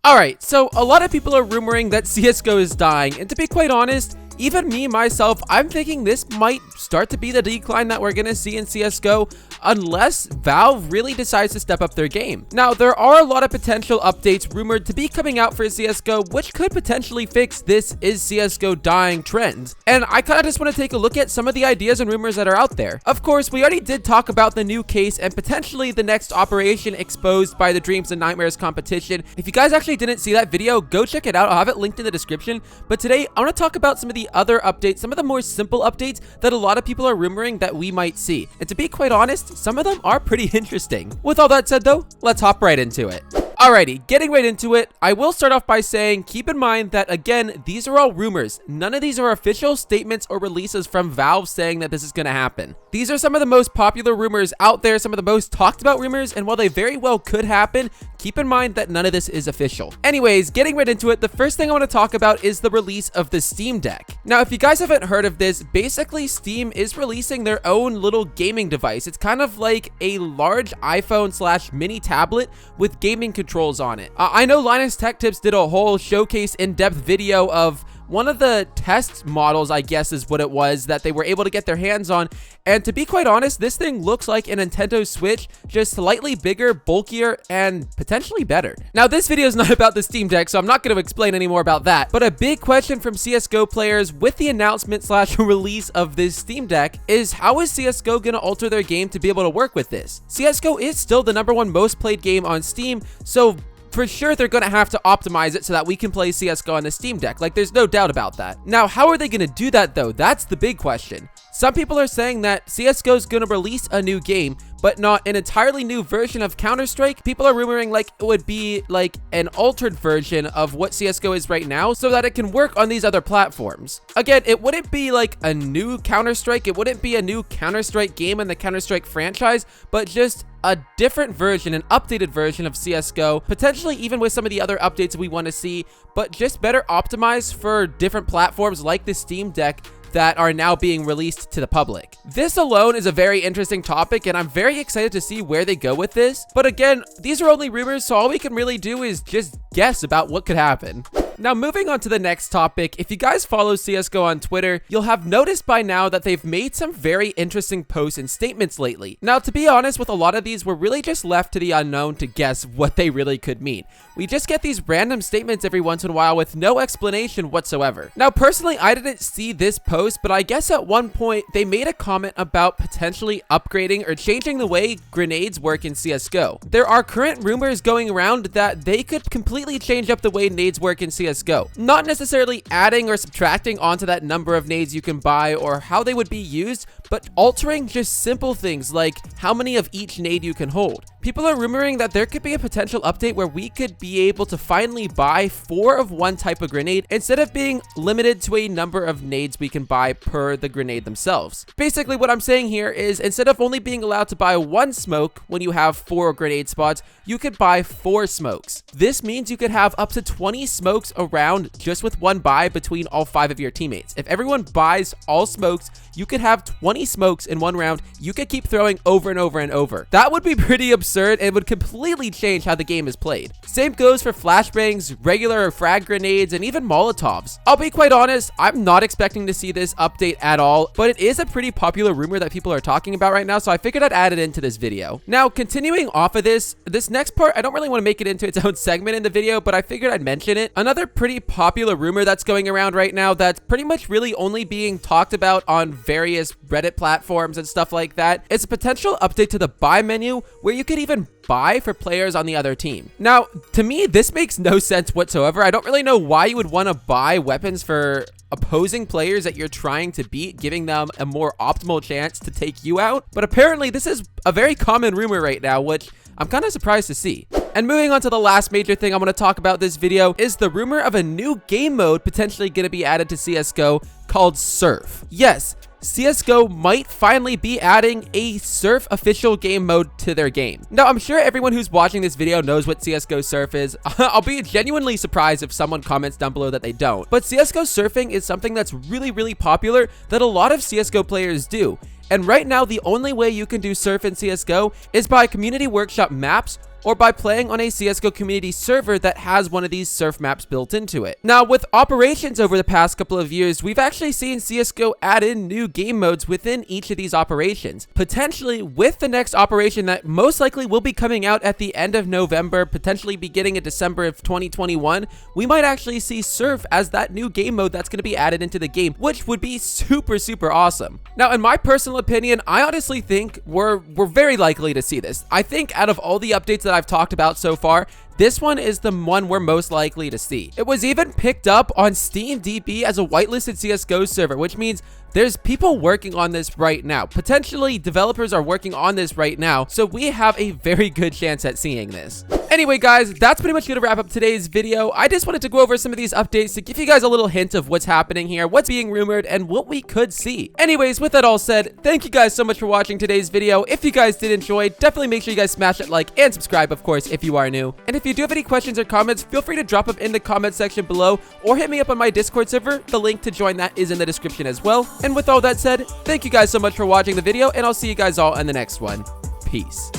Alright, so a lot of people are rumoring that CSGO is dying, and to be quite honest, even me, myself, I'm thinking this might start to be the decline that we're going to see in CSGO unless Valve really decides to step up their game. Now, there are a lot of potential updates rumored to be coming out for CSGO, which could potentially fix this is CSGO dying trend. And I kind of just want to take a look at some of the ideas and rumors that are out there. Of course, we already did talk about the new CAZE and potentially the next operation exposed by the Dreams and Nightmares competition. If you guys actually didn't see that video, go check it out. I'll have it linked in the description. But today, I want to talk about some of the other updates, some of the more simple updates that a lot of people are rumoring that we might see. And to be quite honest, some of them are pretty interesting. With all that said though, let's hop right into it. Alrighty, getting right into it, I will start off by saying, keep in mind that again, these are all rumors. None of these are official statements or releases from Valve saying that this is going to happen. These are some of the most popular rumors out there, some of the most talked about rumors, and while they very well could happen, keep in mind that none of this is official. Anyways, getting right into it, the first thing I want to talk about is the release of the Steam Deck. Now, if you guys haven't heard of this, basically Steam is releasing their own little gaming device. It's kind of like a large iPhone / mini tablet with gaming controls on it. I know Linus Tech Tips did a whole showcase in-depth video of one of the test models, I guess is what it was, that they were able to get their hands on. And to be quite honest, this thing looks like a Nintendo Switch, just slightly bigger, bulkier, and potentially better. Now, this video is not about the Steam Deck, so I'm not going to explain any more about that. But a big question from CSGO players with the announcement / release of this Steam Deck is, how is CSGO going to alter their game to be able to work with this? CSGO is still the #1 most played game on Steam, so for sure, they're going to have to optimize it so that we can play CSGO on the Steam Deck. Like, there's no doubt about that. Now, how are they going to do that, though? That's the big question. Some people are saying that CSGO is going to release a new game, but not an entirely new version of Counter-Strike. People are rumoring like it would be like an altered version of what CSGO is right now so that it can work on these other platforms. Again, it wouldn't be like a new Counter-Strike. It wouldn't be a new Counter-Strike game in the Counter-Strike franchise, but just a different version, an updated version of CSGO, potentially even with some of the other updates we want to see, but just better optimized for different platforms like the Steam Deck that are now being released to the public. This alone is a very interesting topic, and I'm very excited to see where they go with this. But again, these are only rumors, so all we can really do is just guess about what could happen. Now, moving on to the next topic, if you guys follow CSGO on Twitter, you'll have noticed by now that they've made some very interesting posts and statements lately. Now, to be honest, with a lot of these, we're really just left to the unknown to guess what they really could mean. We just get these random statements every once in a while with no explanation whatsoever. Now, personally, I didn't see this post, but I guess at one point, they made a comment about potentially upgrading or changing the way grenades work in CSGO. There are current rumors going around that they could completely change up the way nades work in CSGO. Not necessarily adding or subtracting onto that number of nades you can buy or how they would be used, but altering just simple things like how many of each nade you can hold. People are rumoring that there could be a potential update where we could be able to finally buy 4 of one type of grenade instead of being limited to a number of nades we can buy per the grenade themselves. Basically, what I'm saying here is instead of only being allowed to buy 1 smoke when you have 4 grenade spots, you could buy 4 smokes. This means you could have up to 20 smokes around just with 1 buy between all 5 of your teammates. If everyone buys all smokes, you could have 20 smokes in 1 round. You could keep throwing over and over and over. That would be pretty absurd and would completely change how the game is played. Same goes for flashbangs, regular frag grenades, and even Molotovs. I'll be quite honest, I'm not expecting to see this update at all, but it is a pretty popular rumor that people are talking about right now, so I figured I'd add it into this video. Now, continuing off of this next part, I don't really want to make it into its own segment in the video, but I figured I'd mention it. Another pretty popular rumor that's going around right now that's pretty much really only being talked about on various Reddit platforms and stuff like that is a potential update to the buy menu where you could even buy for players on the other team. Now, to me, this makes no sense whatsoever. I don't really know why you would want to buy weapons for opposing players that you're trying to beat, giving them a more optimal chance to take you out. But apparently, this is a very common rumor right now, which I'm kind of surprised to see. And moving on to the last major thing I'm going to talk about this video is the rumor of a new game mode potentially going to be added to CSGO called Surf. Yes, CSGO might finally be adding a Surf official game mode to their game. Now, I'm sure everyone who's watching this video knows what CSGO Surf is. I'll be genuinely surprised if someone comments down below that they don't. But CSGO surfing is something that's really popular that a lot of CSGO players do. And right now, the only way you can do surf in CSGO is by community workshop maps or by playing on a CSGO community server that has one of these surf maps built into it. Now, with operations over the past couple of years, we've actually seen CSGO add in new game modes within each of these operations. Potentially, with the next operation that most likely will be coming out at the end of November, potentially beginning in December of 2021, we might actually see surf as that new game mode that's going to be added into the game, which would be super awesome. Now, in my personal opinion, I honestly think we're very likely to see this. I think out of all the updates that I've talked about so far, this one is the one we're most likely to see. It was even picked up on SteamDB as a whitelisted CSGO server, which means there's people working on this right now. Potentially, developers are working on this right now, so we have a very good chance at seeing this. Anyway, guys, that's pretty much going to wrap up today's video. I just wanted to go over some of these updates to give you guys a little hint of what's happening here, what's being rumored, and what we could see. Anyways, with that all said, thank you guys so much for watching today's video. If you guys did enjoy, definitely make sure you guys smash that like and subscribe, of course, if you are new. And if you do have any questions or comments, feel free to drop them in the comment section below or hit me up on my Discord server. The link to join that is in the description as well. And with all that said, thank you guys so much for watching the video, and I'll see you guys all in the next one. Peace.